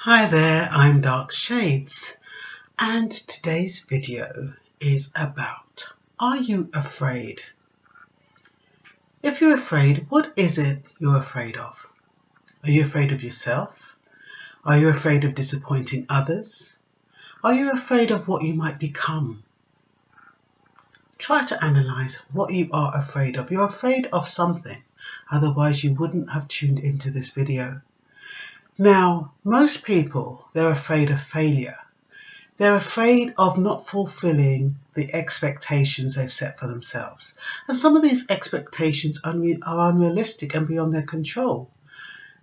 Hi there, I'm Dark Shades, and today's video is about, are you afraid? If you're afraid, what is it you're afraid of? Are you afraid of yourself? Are you afraid of disappointing others? Are you afraid of what you might become? Try to analyze what you are afraid of. You're afraid of something, otherwise you wouldn't have tuned into this video. Now, most people, they're afraid of failure. They're afraid of not fulfilling the expectations they've set for themselves. And some of these expectations are unrealistic and beyond their control.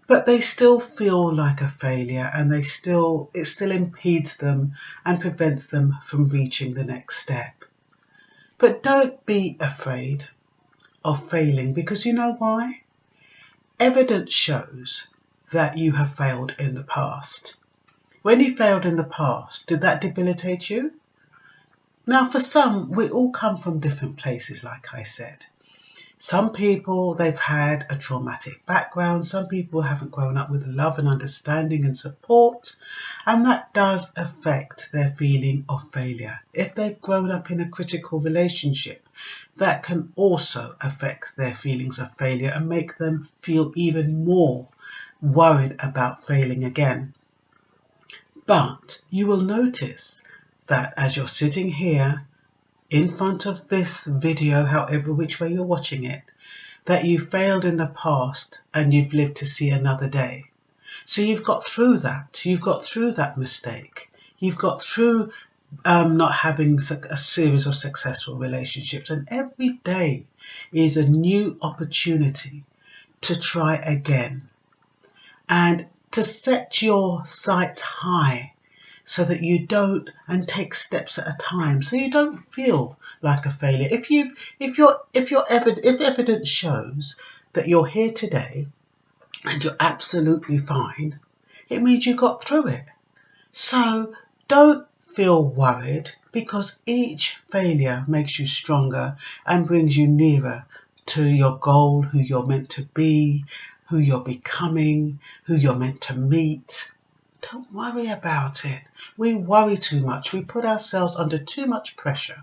But they still feel like a failure, and it still impedes them and prevents them from reaching the next step. But don't be afraid of failing, because you know why? Evidence shows that you have failed in the past. When you failed in the past, did that debilitate you? Now, for some, we all come from different places, like I said. Some people, they've had a traumatic background. Some people haven't grown up with love and understanding and support, and that does affect their feeling of failure. If they've grown up in a critical relationship, that can also affect their feelings of failure and make them feel even more worried about failing again. But you will notice that as you're sitting here in front of this video, however which way you're watching it, that you failed in the past and you've lived to see another day. So you've got through that. You've got through that mistake. You've got through not having a series of successful relationships. And every day is a new opportunity to try again. And to set your sights high so that you don't, and take steps at a time, so you don't feel like a failure. If evidence shows that you're here today and you're absolutely fine, it means you got through it. So don't feel worried, because each failure makes you stronger and brings you nearer to your goal, who you're meant to be, who you're becoming, who you're meant to meet. Don't worry about it. We worry too much. We put ourselves under too much pressure,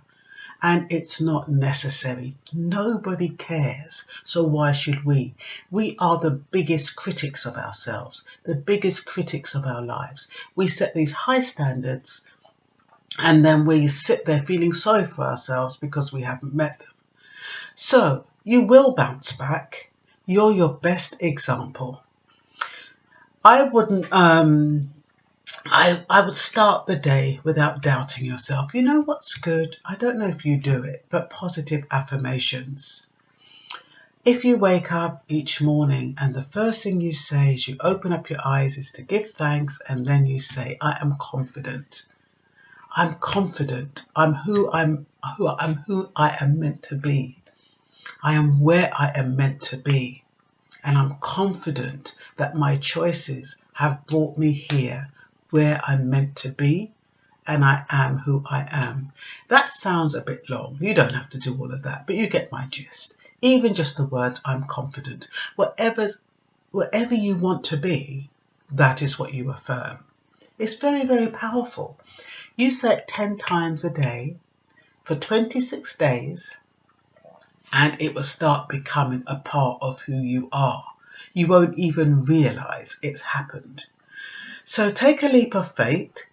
and it's not necessary. Nobody cares. So why should we? We are the biggest critics of ourselves, the biggest critics of our lives. We set these high standards, and then we sit there feeling sorry for ourselves because we haven't met them. So you will bounce back. You're your best example. I wouldn't, I would start the day without doubting yourself. You know what's good? I don't know if you do it, but positive affirmations. If you wake up each morning and the first thing you say is you open up your eyes is to give thanks, and then you say, I am confident. I'm confident. I'm who I am meant to be. I am where I am meant to be. And I'm confident that my choices have brought me here where I'm meant to be, and I am who I am. That sounds a bit long. You don't have to do all of that, but you get my gist. Even just the words, I'm confident. Whatever you want to be, that is what you affirm. It's very, very powerful. You say it 10 times a day for 26 days, and it will start becoming a part of who you are. You won't even realize it's happened. So take a leap of faith.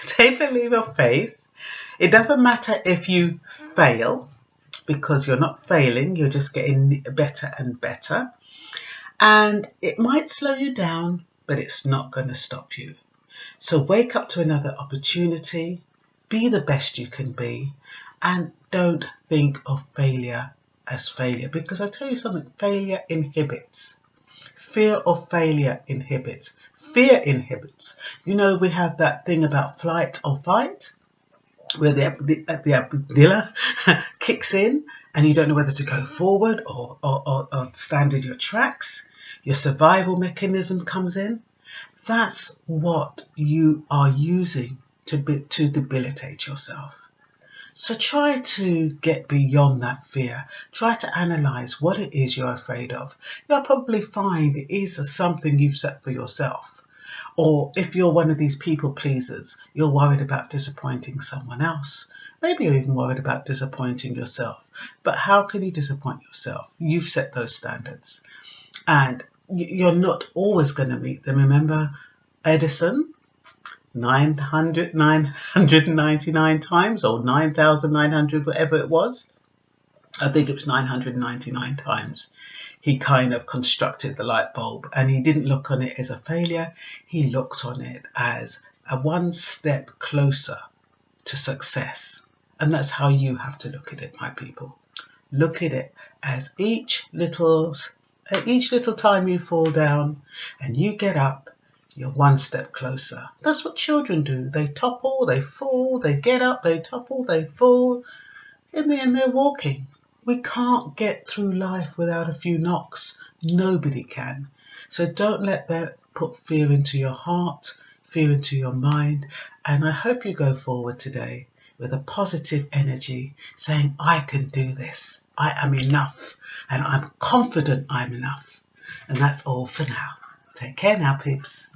Take a leap of faith. It doesn't matter if you fail, because you're not failing, you're just getting better and better. And it might slow you down, but it's not going to stop you. So wake up to another opportunity, be the best you can be, and don't think of failure as failure, because I tell you something, failure inhibits. Fear of failure inhibits. Fear inhibits. You know, we have that thing about flight or fight, where the amygdala kicks in and you don't know whether to go forward or stand in your tracks. Your survival mechanism comes in. That's what you are using to debilitate yourself. So try to get beyond that fear. Try to analyze what it is you're afraid of. You'll probably find it is something you've set for yourself. Or if you're one of these people pleasers, you're worried about disappointing someone else. Maybe you're even worried about disappointing yourself. But how can you disappoint yourself? You've set those standards. And you're not always going to meet them. Remember Edison? 999 times, or 9,900, whatever it was. I think it was 999 times. He kind of constructed the light bulb, and he didn't look on it as a failure. He looked on it as a one step closer to success. And that's how you have to look at it, my people. Look at it as each little time you fall down and you get up, you're one step closer. That's what children do. They topple, they fall, they get up, they topple, they fall. In the end, they're walking. We can't get through life without a few knocks. Nobody can. So don't let that put fear into your heart, fear into your mind. And I hope you go forward today with a positive energy, saying, I can do this. I am enough. And I'm confident I'm enough. And that's all for now. Take care now, peeps.